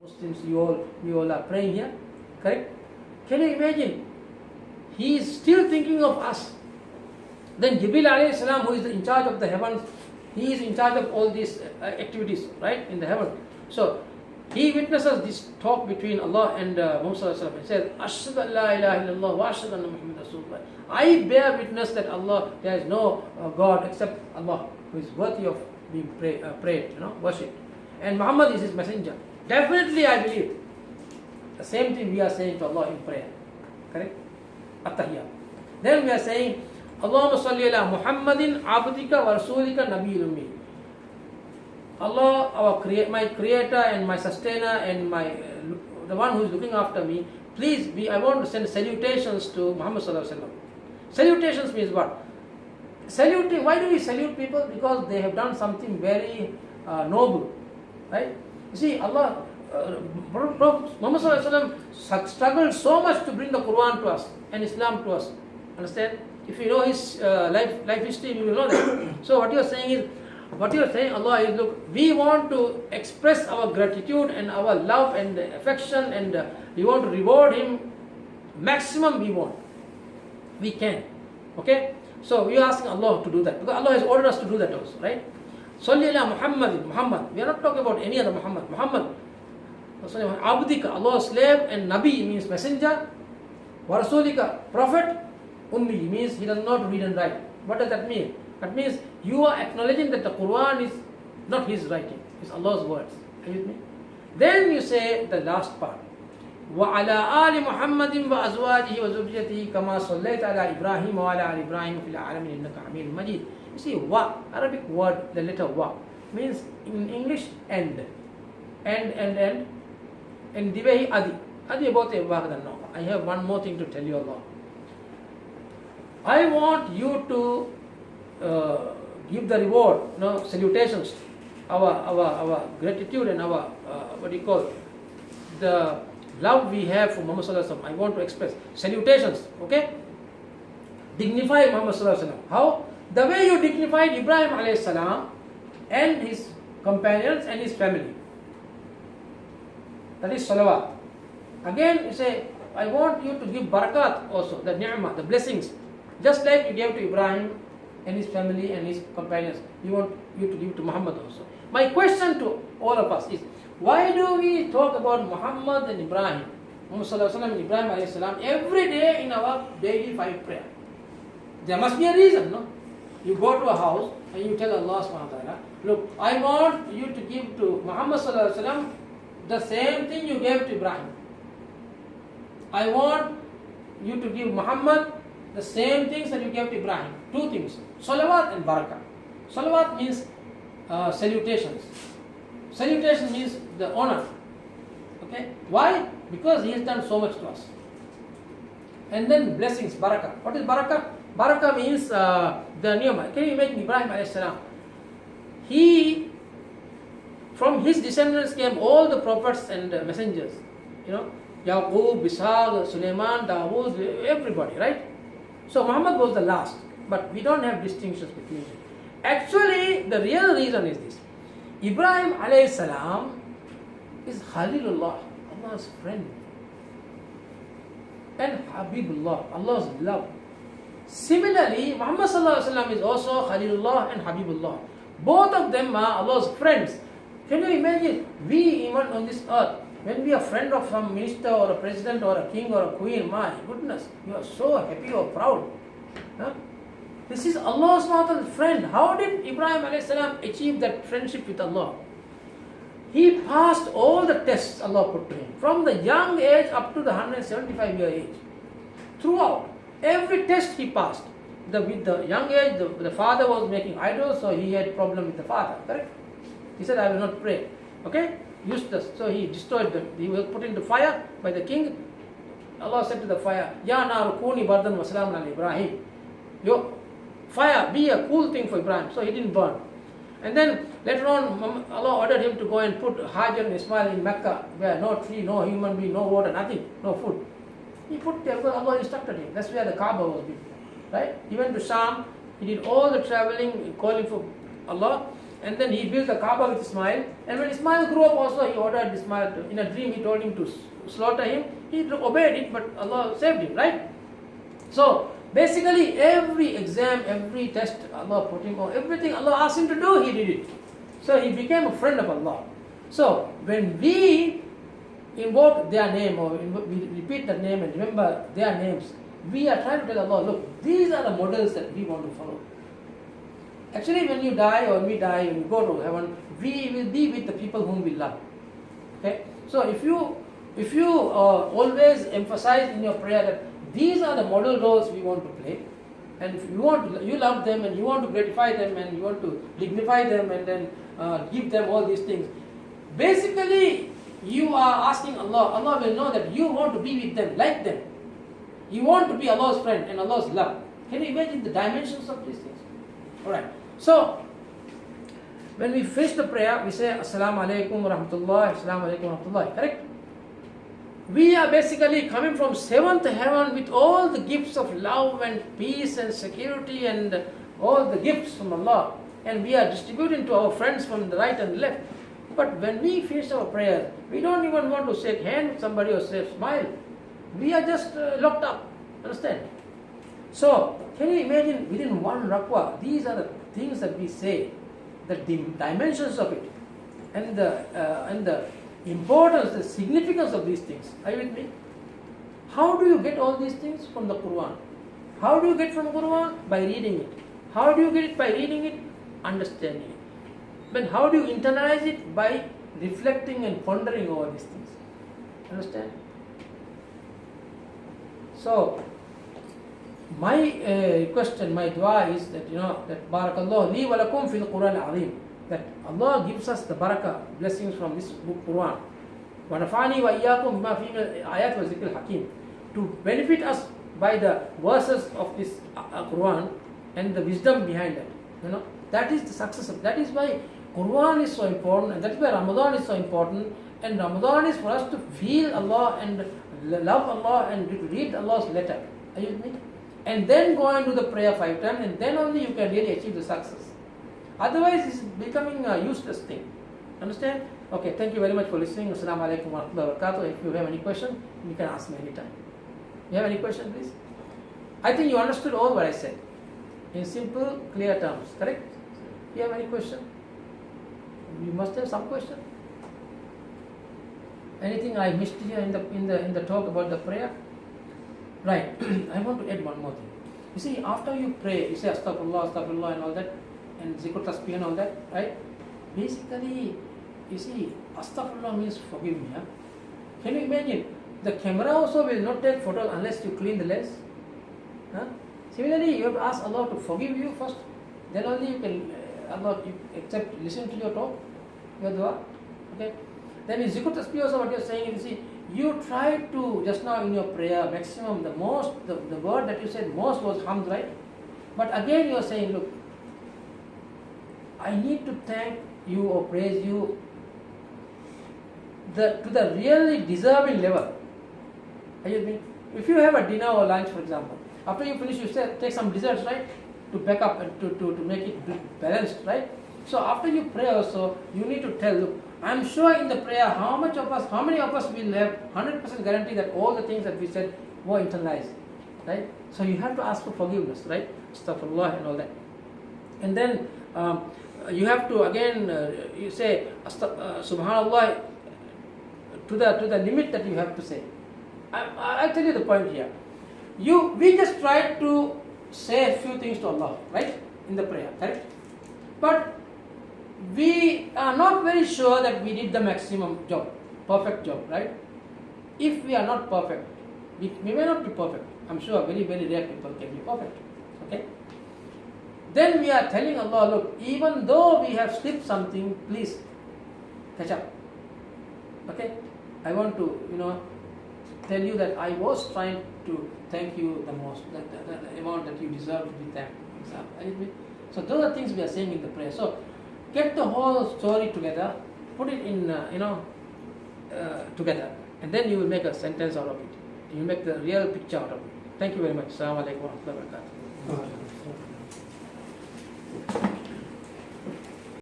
Muslims, you all are praying here, correct? Can you imagine? He is still thinking of us. Then Jibril alayhi salam, who is in charge of the heavens, he is in charge of all these activities, right, in the heaven. So he witnesses this talk between Allah and Muhammad sallallahu alaihi wasallam. He says, "Ashhadu an la ilaha illallah wa ashhadu anna Muhammadan Rasulullah." I bear witness that Allah, there is no God except Allah, who is worthy of being prayed, worshipped, and Muhammad is his messenger. Definitely, I believe. The same thing we are saying to Allah in prayer, correct? At-Tahiyyat. Then we are saying, Allahumma salli ala Muhammadin abdika wa rasulika nabiyil ummi. Allah, my creator and my sustainer and the one who is looking after me, please, I want to send salutations to Muhammad sallallahu alaihi wasallam. Salutations means what? Saluting. Why do we salute people? Because they have done something very noble, right? You see, Allah, Muhammad sallallahu alaihi wasallam struggled so much to bring the Quran to us and Islam to us. Understand? If you know his life history, you will know that. So what you are saying, Allah is, look, we want to express our gratitude and our love and affection, and we want to reward him maximum we can. Okay? So we are asking Allah to do that, because Allah has ordered us to do that also, right? Salli ala Muhammad. We are not talking about any other Muhammad. Muhammad. Abdika, Allah's slave, and Nabi means messenger. Wa rasulika, prophet. Ummi means he does not read and write. What does that mean? That means you are acknowledging that the Quran is not his writing, it's Allah's words. Are you with me? Then you say the last part. وَعَلَىٰ آلِ مُحَمَّدٍ وَأَزْوَاجِهِ وَذُرِّيَّتِهِ كَمَا صَلَّيْتَ عَلَىٰ إِبْرَاهِيمَ وَعَلَىٰ آلِ إِبْرَاهِيمَ فِي الْعَالَمِينَ إِنَّكَ حَمِيدٌ مَجِيدٌ. You see, wa, Arabic word, the letter wa, means in English end. And divehi adi. Adi about I have one more thing to tell you, Allah. I want you to give the reward, salutations, our gratitude and our the love we have for Muhammad sallallahu alaihi wasallam. I want to express salutations, okay? Dignify Muhammad sallallahu alaihi wasallam. How? The way you dignified Ibrahim alayhi salam and his companions and his family. That is salawat. Again, you say, I want you to give barakat also, the ni'mah, the blessings. Just like you gave to Ibrahim and his family and his companions, we want you to give to Muhammad also. My question to all of us is, why do we talk about Muhammad and Ibrahim, Muhammad sallallahu alaihi wasallam and Ibrahim alayhi salam every day in our daily 5 prayer? There must be a reason, no? You go to a house and you tell Allah subhanahu wa ta'ala, look, I want you to give to Muhammad sallallahu alaihi wasallam the same thing you gave to Ibrahim. I want you to give Muhammad the same things that you gave to Ibrahim. 2 things, salawat and barakah. Salawat means salutations. Salutation means the honor. Okay? Why? Because he has done so much to us. And then blessings, barakah. What is barakah? Barakah means the niyama. Can you imagine Ibrahim alayhi salam? From his descendants came all the prophets and messengers. Yaqub, Ishaq, Sulaiman, Dawood, everybody, right? So Muhammad was the last, but we don't have distinctions between them. Actually, the real reason is this. Ibrahim alayhi salam is Khalilullah, Allah's friend, and Habibullah, Allah's love. Similarly, Muhammad sallallahu alaihi wasallam is also Khalilullah and Habibullah. Both of them are Allah's friends. Can you imagine, we even on this earth, when we are friend of some minister or a president or a king or a queen, my goodness, you are so happy or proud. This is Allah's friend. How did Ibrahim alayhi salam achieve that friendship with Allah? He passed all the tests Allah put to him, from the young age up to the 175-year age. Throughout, every test he passed. With the young age, the father was making idols, so he had problem with the father, correct? He said, I will not pray. Okay? Useless. So he destroyed them. He was put into fire by the king. Allah said to the fire, Ya nar kuni bardan wa salamun ala Ibrahim. Yo, fire, be a cool thing for Ibrahim. So he didn't burn. And then later on, Allah ordered him to go and put Hajar and Ismail in Mecca, where no tree, no human being, no water, nothing, no food. He put there because Allah instructed him. That's where the Kaaba was built. Right? He went to Sham. He did all the traveling, calling for Allah. and then he built the Kaaba with Ismail. And when Ismail grew up also, he ordered Ismail in a dream, he told him to slaughter him. He obeyed it, but Allah saved him, right? So basically every exam, every test Allah put him on, everything Allah asked him to do, he did it. So he became a friend of Allah. So when we invoke their name, or we repeat the name and remember their names, we are trying to tell Allah, look, these are the models that we want to follow. Actually, when you die, or when we die, when we go to heaven, we will be with the people whom we love. Okay? So if you always emphasize in your prayer that these are the model roles we want to play, and if you love them, and you want to gratify them, and you want to dignify them, and then give them all these things, basically you are asking Allah. Allah will know that you want to be with them, like them. You want to be Allah's friend and Allah's love. Can you imagine the dimensions of these things? Alright. So when we finish the prayer, we say Assalamu alaikum wa rahmatullah, Assalamu alaikum wa rahmatullah. Correct? We are basically coming from seventh heaven with all the gifts of love and peace and security and all the gifts from Allah, and we are distributing to our friends from the right and left. But when we finish our prayer, we don't even want to shake hands with somebody or say smile. We are just locked up. Understand? So can you imagine within one rakwa, these are the things that we say, the dimensions of it, and the importance, the significance of these things. Are you with me? How do you get all these things? From the Quran. How do you get from Quran? By reading it. How do you get it? By reading it, understanding it. But how do you internalize it? By reflecting and pondering over these things. Understand? So my request and my dua is that, that Barakallahu li wa lakum fil Quran al-Azim, that Allah gives us the barakah, blessings from this book Quran, wa nafani wa iyyakum bima fihi min ayat wa zikr al-hakim, to benefit us by the verses of this Quran and the wisdom behind it. That is the success of, that is why Quran is so important, and that is why Ramadan is so important. And Ramadan is for us to feel Allah and love Allah and to read Allah's letter. Are you with me? And then go and do the prayer 5 times, and then only you can really achieve the success. Otherwise, it's becoming a useless thing. Understand? Okay, thank you very much for listening. Assalamu alaikum wa rahmatullahi wa barakatuh. If you have any question, you can ask me anytime. You have any question, please? I think you understood all what I said in simple, clear terms. Correct? You have any question? You must have some question. Anything I missed here in the talk about the prayer? Right. I want to add one more thing. You see, after you pray, you say astaghfirullah, astaghfirullah and all that, and zikr tasbih and all that, right? Basically, you see, astaghfirullah means forgive me. Huh? Can you imagine? The camera also will not take photos unless you clean the lens. Huh? Similarly, you have to ask Allah to forgive you first. Then only you can listen to your talk, your dua. Okay. Then in zikr tasbih also what you are saying is, you try to, just now in your prayer, maximum, the word that you said most was hamd, right? But again you are saying, look, I need to thank you or praise you to the really deserving level. Are you with me? If you have a dinner or lunch, for example, after you finish, you take some desserts, right? To back up and to make it balanced, right? So after you pray also, you need to tell, look, I'm sure in the prayer, how many of us will have 100% guarantee that all the things that we said were internalized, right? So you have to ask for forgiveness, right? Astaghfirullah and all that. And then you have to again, you say Subhanallah to the limit that you have to say. I'll tell you the point here. We just try to say a few things to Allah, right? In the prayer, correct? But we are not very sure that we did the maximum job, perfect job, right? If we are not perfect, we may not be perfect. I'm sure very, very rare people can be perfect. Okay? Then we are telling Allah, look, even though we have slipped something, please catch up. Okay? I want to, tell you that I was trying to thank you the most, the amount that you deserve to be thanked. So those are things we are saying in the prayer. So get the whole story together, put it in, together, and then you will make a sentence out of it. You make the real picture out of it. Thank you very much. Assalamu alaikum wa rahmatullahi wa barakatuh.